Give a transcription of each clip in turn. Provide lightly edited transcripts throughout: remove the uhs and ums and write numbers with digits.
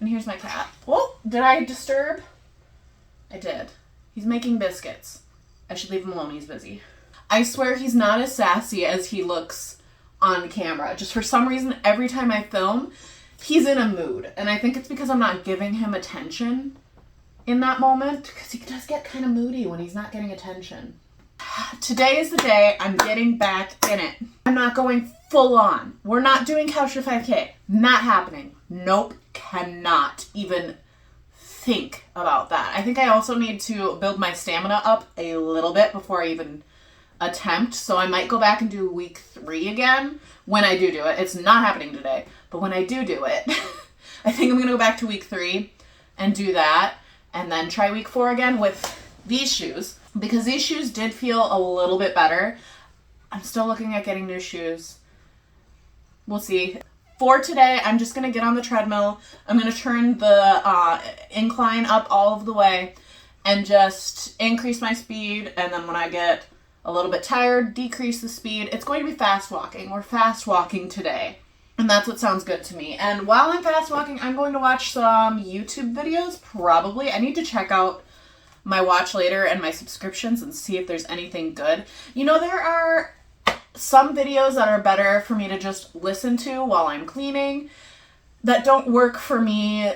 And here's my cat. Whoa, did I disturb? I did. He's making biscuits. I should leave him alone, he's busy. I swear he's not as sassy as he looks on camera. Just for some reason, every time I film, he's in a mood. And I think it's because I'm not giving him attention in that moment. Because he does get kind of moody when he's not getting attention. Today is the day I'm getting back in it. I'm not going full on. We're not doing Couch to 5K. Not happening. Nope. Cannot even think about that. I think I also need to build my stamina up a little bit before I even attempt. So I might go back and do week 3 again when I do it. It's not happening today, but when I do it, I think I'm going to go back to week 3 and do that and then try week 4 again with these shoes because these shoes did feel a little bit better. I'm still looking at getting new shoes. We'll see. For today, I'm just going to get on the treadmill. I'm going to turn the incline up all of the way and just increase my speed. And then when I get a little bit tired, decrease the speed. It's going to be fast walking. We're fast walking today. And that's what sounds good to me. And while I'm fast walking, I'm going to watch some YouTube videos, probably. I need to check out my watch later and my subscriptions and see if there's anything good. You know, there are some videos that are better for me to just listen to while I'm cleaning that don't work for me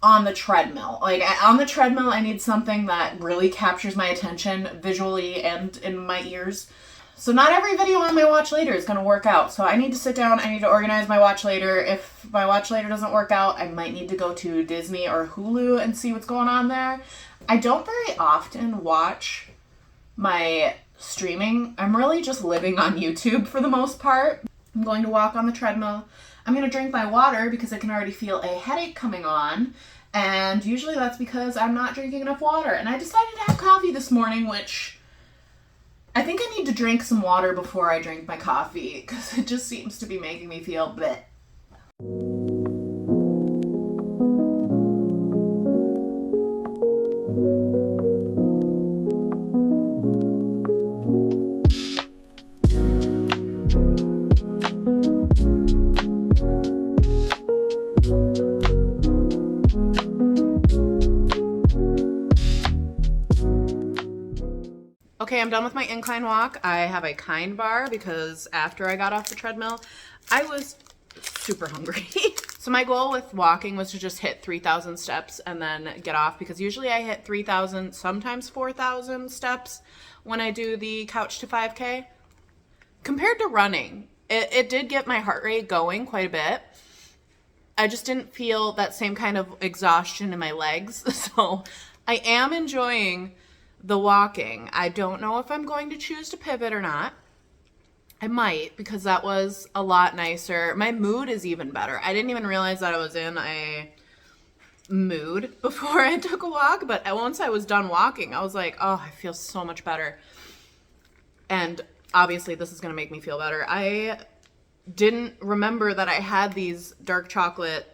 on the treadmill. Like on the treadmill, I need something that really captures my attention visually and in my ears. So not every video on my watch later is going to work out. So I need to sit down. I need to organize my watch later. If my watch later doesn't work out, I might need to go to Disney or Hulu and see what's going on there. I don't very often watch my streaming. I'm really just living on YouTube for the most part. I'm going to walk on the treadmill. I'm going to drink my water because I can already feel a headache coming on. And usually that's because I'm not drinking enough water. And I decided to have coffee this morning, which I think I need to drink some water before I drink my coffee because it just seems to be making me feel bleh. Okay, I'm done with my incline walk. I have a Kind bar because after I got off the treadmill, I was super hungry. So my goal with walking was to just hit 3,000 steps and then get off because usually I hit 3,000, sometimes 4,000 steps when I do the Couch to 5K. Compared to running, it did get my heart rate going quite a bit. I just didn't feel that same kind of exhaustion in my legs. So I am enjoying the walking. I don't know if I'm going to choose to pivot or not. I might because that was a lot nicer. My mood is even better. I didn't even realize that I was in a mood before I took a walk, but once I was done walking, I was like, oh, I feel so much better. And obviously this is going to make me feel better. I didn't remember that I had these dark chocolate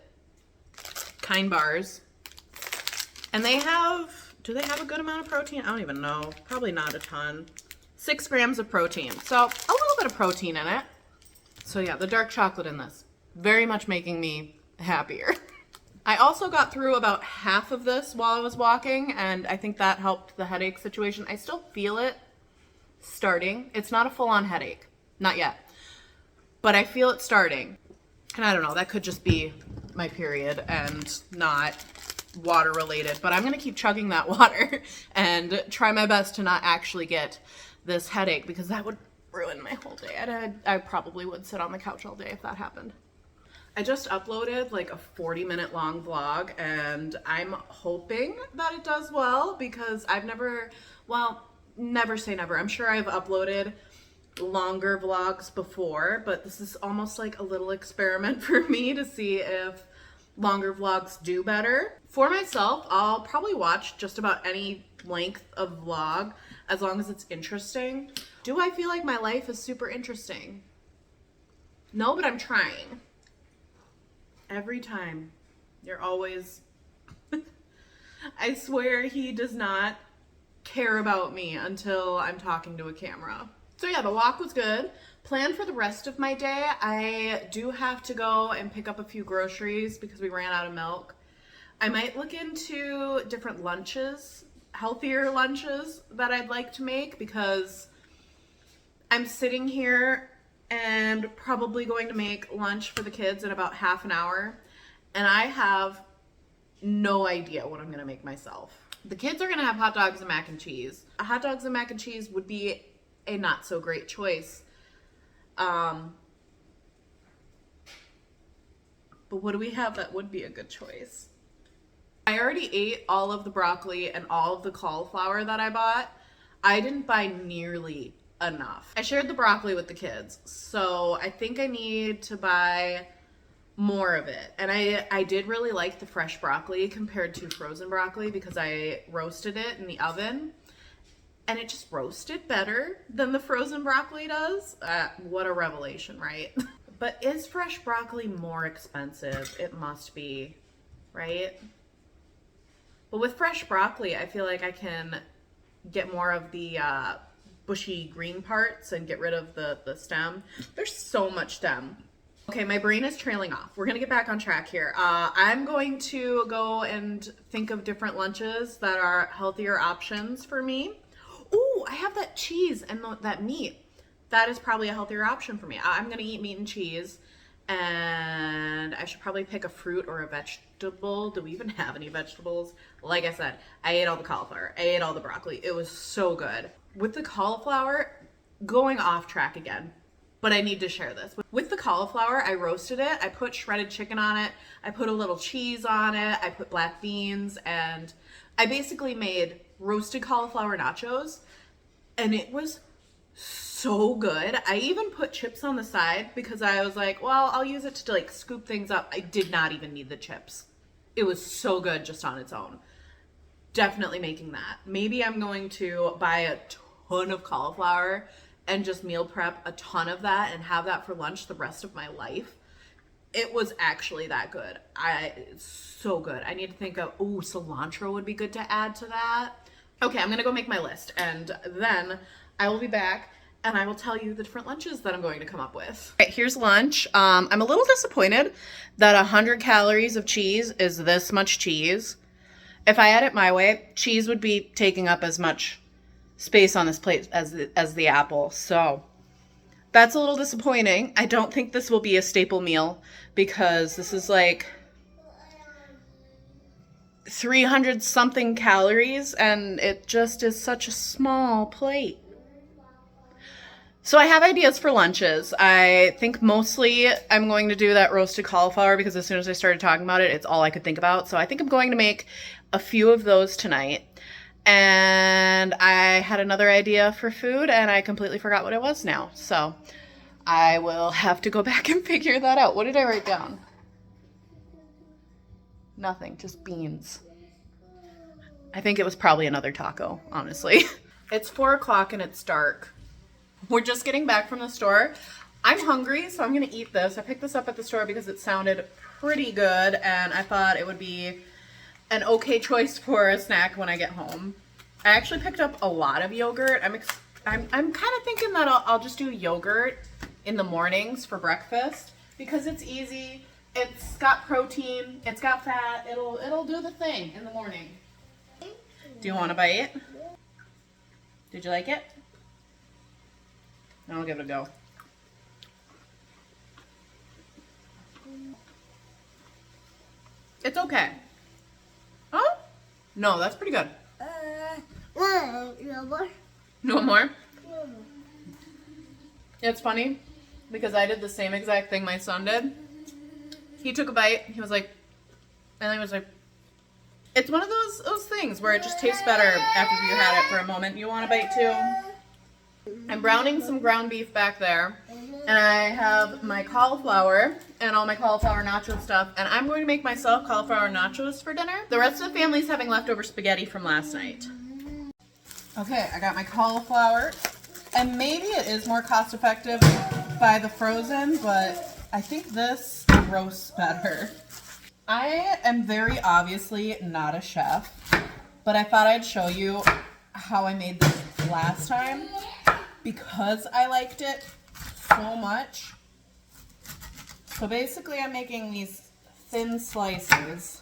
Kind bars. And they have, do they have a good amount of protein? I don't even know. Probably not a ton. 6 grams of protein. So a little bit of protein in it. So yeah, the dark chocolate in this. Very much making me happier. I also got through about half of this while I was walking, and I think that helped the headache situation. I still feel it starting. It's not a full-on headache. Not yet. But I feel it starting. And I don't know, that could just be my period and not water related. But I'm going to keep chugging that water and try my best to not actually get this headache because that would ruin my whole day. I probably would sit on the couch all day if that happened. I just uploaded like a 40-minute long vlog and I'm hoping that it does well because I've never, well, never say never. I'm sure I've uploaded longer vlogs before, but this is almost like a little experiment for me to see if longer vlogs do better. For myself, I'll probably watch just about any length of vlog as long as it's interesting. Do I feel like my life is super interesting? No, but I'm trying. Every time. You're always... I swear he does not care about me until I'm talking to a camera. So yeah, the walk was good. Plan for the rest of my day. I do have to go and pick up a few groceries because we ran out of milk. I might look into different lunches, healthier lunches that I'd like to make, because I'm sitting here and probably going to make lunch for the kids in about half an hour, and I have no idea what I'm going to make myself. The kids are going to have hot dogs and mac and cheese. Hot dogs and mac and cheese would be a not so great choice. But what do we have that would be a good choice? I already ate all of the broccoli and all of the cauliflower that I bought. I didn't buy nearly enough. I shared the broccoli with the kids, so I think I need to buy more of it. And I did really like the fresh broccoli compared to frozen broccoli because I roasted it in the oven, and it just roasted better than the frozen broccoli does. What a revelation, right? But is fresh broccoli more expensive? It must be, right? But with fresh broccoli, I feel like I can get more of the bushy green parts and get rid of the stem. There's so much stem. Okay, my brain is trailing off. We're gonna get back on track here. I'm going to go and think of different lunches that are healthier options for me. Ooh, I have that cheese and that meat. That is probably a healthier option for me. I'm gonna eat meat and cheese, and I should probably pick a fruit or a vegetable. Do we even have any vegetables? Like I said, I ate all the cauliflower. I ate all the broccoli. It was so good. With the cauliflower, going off track again, but I need to share this. With the cauliflower, I roasted it. I put shredded chicken on it. I put a little cheese on it. I put black beans, and I basically made roasted cauliflower nachos, and it was so good. I even put chips on the side because I was like, well, I'll use it to like scoop things up. I did not even need the chips. It was so good just on its own. Definitely making that. Maybe I'm going to buy a ton of cauliflower and just meal prep a ton of that and have that for lunch the rest of my life. It was actually that good. It's so good. I need to think of, ooh, cilantro would be good to add to that. Okay, I'm gonna go make my list, and then I will be back and I will tell you the different lunches that I'm going to come up with. All right, here's lunch. I'm a little disappointed that 100 calories of cheese is this much cheese. If I had it my way, cheese would be taking up as much space on this plate as the apple. So that's a little disappointing. I don't think this will be a staple meal because this is like 300 something calories and it just is such a small plate. So I have ideas for lunches. I think mostly I'm going to do that roasted cauliflower because as soon as I started talking about it, it's all I could think about. So I think I'm going to make a few of those tonight. And I had another idea for food and I completely forgot what it was now. So I will have to go back and figure that out. What did I write down? Nothing, just beans. I think it was probably another taco, honestly. It's 4 o'clock and it's dark. We're just getting back from the store. I'm hungry, so I'm gonna eat this. I picked this up at the store because it sounded pretty good and I thought it would be an okay choice for a snack when I get home. I actually picked up a lot of yogurt. I'm kind of thinking that I'll just do yogurt in the mornings for breakfast because it's easy. It's got protein. It's got fat. It'll do the thing in the morning. Do you want a bite? Did you like it? I'll give it a go. It's okay. Oh? No, that's pretty good. No more. No more? It's funny because I did the same exact thing my son did. He took a bite. He was like, and I was like, it's one of those things where it just tastes better after you had it for a moment. You want a bite too? I'm browning some ground beef back there, and I have my cauliflower and all my cauliflower nacho stuff, and I'm going to make myself cauliflower nachos for dinner. The rest of the family's having leftover spaghetti from last night. Okay, I got my cauliflower, and maybe it is more cost effective by the frozen, but I think this roasts better. I am very obviously not a chef, but I thought I'd show you how I made this last time because I liked it so much. So basically I'm making these thin slices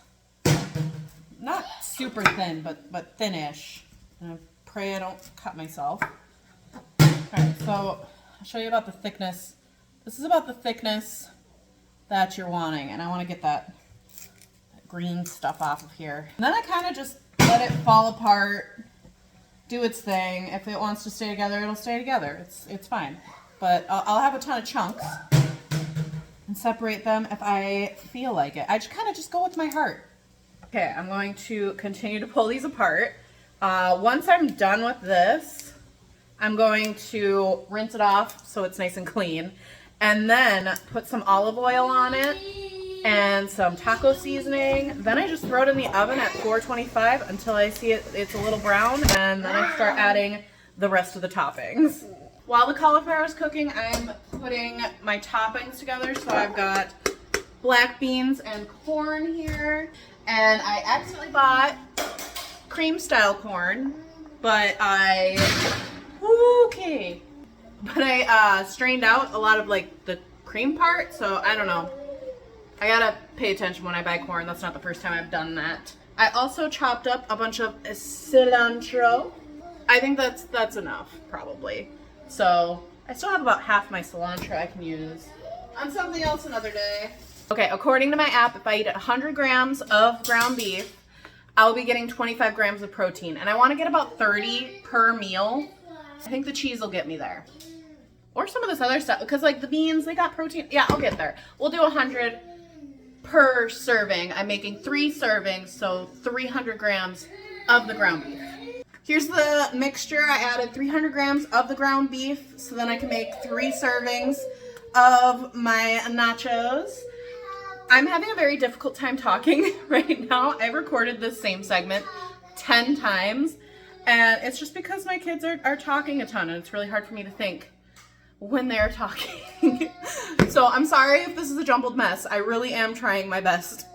not super thin, but thin-ish. And I pray I don't cut myself. Alright, so I'll show you about the thickness. This is about the thickness that you're wanting, and I want to get that green stuff off of here. And then I kind of just let it fall apart, do its thing. If it wants to stay together, it'll stay together. It's fine. But I'll have a ton of chunks and separate them if I feel like it. I just kind of just go with my heart. Okay, I'm going to continue to pull these apart. Once I'm done with this, I'm going to rinse it off so it's nice and clean, and then put some olive oil on it and some taco seasoning. Then I just throw it in the oven at 425 until I see it's a little brown, and then I start adding the rest of the toppings. While the cauliflower is cooking, I'm putting my toppings together. So I've got black beans and corn here, and I accidentally bought cream style corn, but I strained out a lot of like the cream part, so I don't know. I gotta pay attention when I buy corn. That's not the first time I've done that. I also chopped up a bunch of cilantro. I think that's enough, probably. So I still have about half my cilantro I can use on something else another day. Okay, according to my app, if I eat 100 grams of ground beef, I'll be getting 25 grams of protein. And I want to get about 30 per meal. I think the cheese will get me there. Or some of this other stuff, because like the beans, they got protein. Yeah, I'll get there. We'll do 100 per serving. I'm making 3 servings, so 300 grams of the ground beef. Here's the mixture. I added 300 grams of the ground beef, so then I can make 3 servings of my nachos. I'm having a very difficult time talking right now. I recorded this same segment 10 times, and it's just because my kids are talking a ton, and it's really hard for me to think when they're talking. So I'm sorry if this is a jumbled mess. I really am trying my best.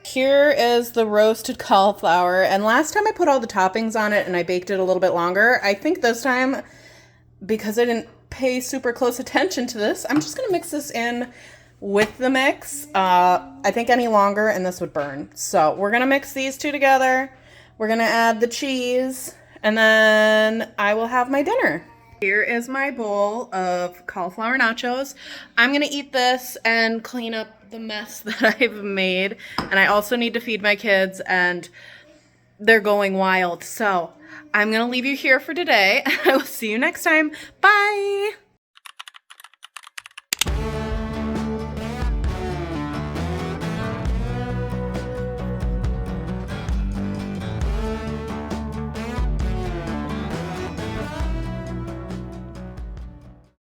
Here is the roasted cauliflower, and last time I put all the toppings on it and I baked it a little bit longer. I think this time, because I didn't pay super close attention to this, I'm just gonna mix this in with the mix. I think any longer and this would burn. So we're gonna mix these two together. We're gonna add the cheese, and then I will have my dinner. Here is my bowl of cauliflower nachos. I'm gonna eat this and clean up the mess that I've made. And I also need to feed my kids, and they're going wild. So I'm gonna leave you here for today. I will see you next time. Bye!